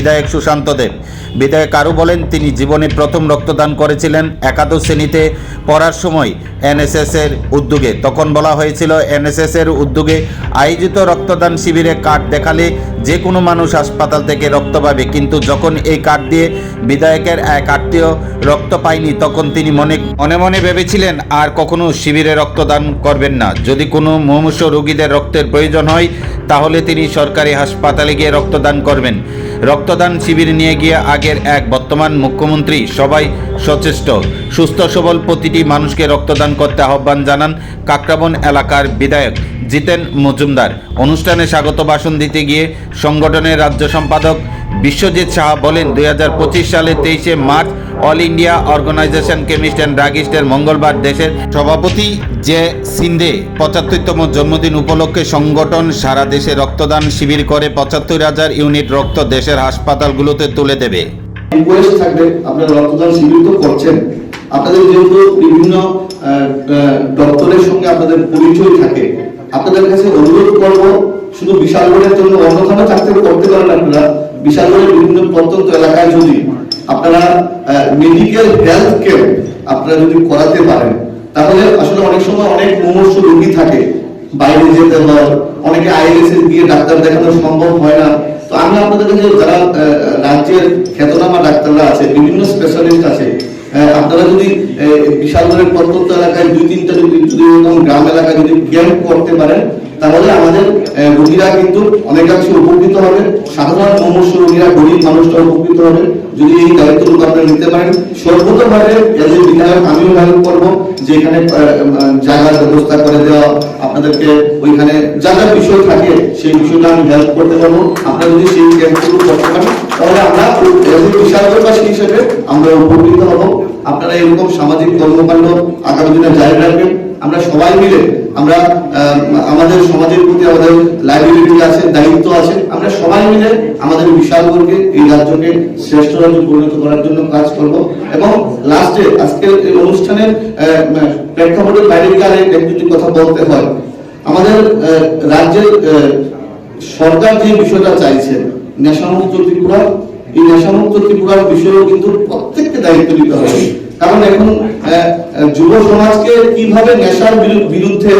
বিধায়ক সুশান্ত দেব। বিধায়ক আরও বলেন, তিনি জীবনে প্রথম রক্তদান করেছিলেন একাদশ শ্রেণীতে পড়ার সময় এনএসএস এর উদ্যোগে। তখন বলা হয়েছিল এনএসএস এর উদ্যোগে আয়োজিত রক্তদান শিবিরে কার্ড দেখালে যে কোনো মানুষ হাসপাতাল থেকে রক্ত পাবে, কিন্তু যখন এই কার্ড দিয়ে বিধায়কের এক আত্মীয় রক্ত পায়নি তখন তিনি মনে মনে ভেবেছিলেন আর কখনো শিবিরে রক্তদান করবেন না। যদি কোনো মুমূর্ষু রোগীদের রক্তের প্রয়োজন হয় তাহলে তিনি সরকারি হাসপাতালে গিয়ে রক্তদান করবেন। রক্তদান শিবির নিয়ে গিয়ে আগের এক বর্তমান মুখ্যমন্ত্রী সবাই সচেষ্ট সুস্থ সবল প্রতিটি মানুষকে রক্তদান করতে আহ্বান জানান কাকরাবন এলাকার বিধায়ক জিতেন মজুমদার। অনুষ্ঠানে স্বাগত ভাষণ দিতে গিয়ে সংগঠনের রাজ্য সম্পাদক বিশ্বজিৎ সাহা বলেন, 2025 সালের 23শে March all India organisation chemist and ড্রাগিস্টের মঙ্গলবার দেশের সভাপতি যে সিন্ধে 75তম জন্মদিন উপলক্ষে সংগঠন সারা দেশে রক্তদান শিবির করে 75,000 ইউনিট রক্ত দেশের হাসপাতালগুলোতে তুলে দেবে। রিকোয়েস্ট থাকবে, আপনারা রক্তদান শিবির তো করছেন, আপনাদের যেহেতু বিভিন্ন দপ্তরের সঙ্গে আপনাদের পরিচয় থাকে, আপনাদের কাছে অনুরোধ করব, শুধু বিশালগড়ের জন্য অন্যথানা চাকরি করতে পারেন আপনারা, বিশালগড়ের বিভিন্ন প্রত্যন্ত এলাকায় যদি আপনারা মেডিকেল হেলথ কেয়ার আপনারা যদি করাতে পারেন, তাহলে আসলে অনেক সময় অনেক মুমূর্ষু রোগী থাকে, বাইরে যেতে হয়, অনেকে আইএলএস এ গিয়ে ডাক্তার দেখানো সম্ভব হয় না। তো আমি আপনাদের কাছে যারা রাজ্যের খ্যাতনামা ডাক্তাররা আছে, বিভিন্ন স্পেশালিস্ট আছে, আপনারা যদি বিশালগড়ের প্রত্যন্ত এলাকায় 2-3টা যদি গ্রাম এলাকায় যদি ক্যাম্প করতে পারেন, তাহলে আমাদের রোগীরা কিন্তু অনেকাংশে উপকৃত হবে, সাধারণ মুমূর্ষু রোগীরা, গরিব মানুষরা উপকৃত হবে যদি এই দায়িত্বটুকু আপনারা নিতে পারেন। সর্বতভাবে এজ এ বিধায়ক আমিও হেল্প করবো, যে এখানে জায়গার ব্যবস্থা করে দেওয়া, আপনাদেরকে ওইখানে যা যা বিষয় থাকে সেই বিষয়টা আমি হেল্প করতে পারবো। আপনারা যদি সেই ক্যাম্পগুলো করতে পারেন তাহলে আমরা বিশালগড়বাসী হিসেবে আমরা উপকৃত হব। আপনারা এরকম সামাজিক কর্মকাণ্ড আগামী দিনে জারি রাখবেন। আমরা সবাই মিলে আমরা আমাদের সমাজের প্রতি আমাদের লাইবিলিটি আছে, দায়িত্ব আছে, আমরা সবাই মিলে আমাদের বিশালগড়কে, এই রাজ্যকে শ্রেষ্ঠ রাজ্যে পরিণত করার জন্য কাজ করব। এবং লাস্টে আজকের এই অনুষ্ঠানের প্রেক্ষাপটের বাইরে গিয়ে একটু কথা বলতে হয়, আমাদের রাজ্যের সরকার যে বিষয়টা চাইছে নেশামুক্ত ত্রিপুরা, এই নেশামুক্ত ত্রিপুরার বিষয়েও কিন্তু প্রত্যেককে দায়িত্ব নিতে হবে। কারণ এখন যুব সমাজকে কিভাবে নেশার বিরুদ্ধে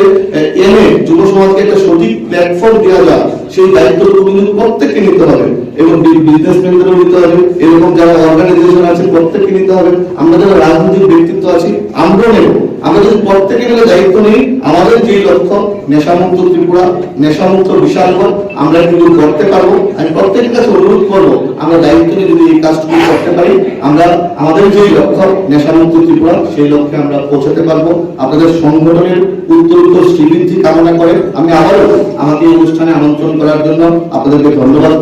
এনে যুব সমাজকে একটা সঠিক প্ল্যাটফর্ম দেওয়া যায়, সেই দায়িত্বটুকু কিন্তু প্রত্যেককে নিতে হবে, এবং বিজনেসম্যানদেরও নিতে হবে, এরকম যারা অর্গানাইজেশন আছে প্রত্যেককে নিতে হবে, আমরা যারা রাজনৈতিক ব্যক্তিত্ব আছি আমরাও নেব। আমরা যদি প্রত্যেকে মিলে দায়িত্ব নিই, আমাদের যে লক্ষ্য নেশামুক্ত ত্রিপুরা, নেশামুক্ত বিশালগড় আমরা কিন্তু করতে পারবো। আমি প্রত্যেকের কাছে অনুরোধ করবো, আমরা দায়িত্ব নিয়ে যদি এই কাজটুকু করতে পারি, আমরা আমাদের যে লক্ষ্য নেশামুক্ত ত্রিপুরা, সেই লক্ষ্যে আমরা পৌঁছাতে পারবো। আপনাদের সংগঠনের উত্তরোত্তর শ্রীবৃদ্ধি কামনা করে আমি আবারও আমাকে এই অনুষ্ঠানে আমন্ত্রণ করার জন্য আপনাদেরকে ধন্যবাদ।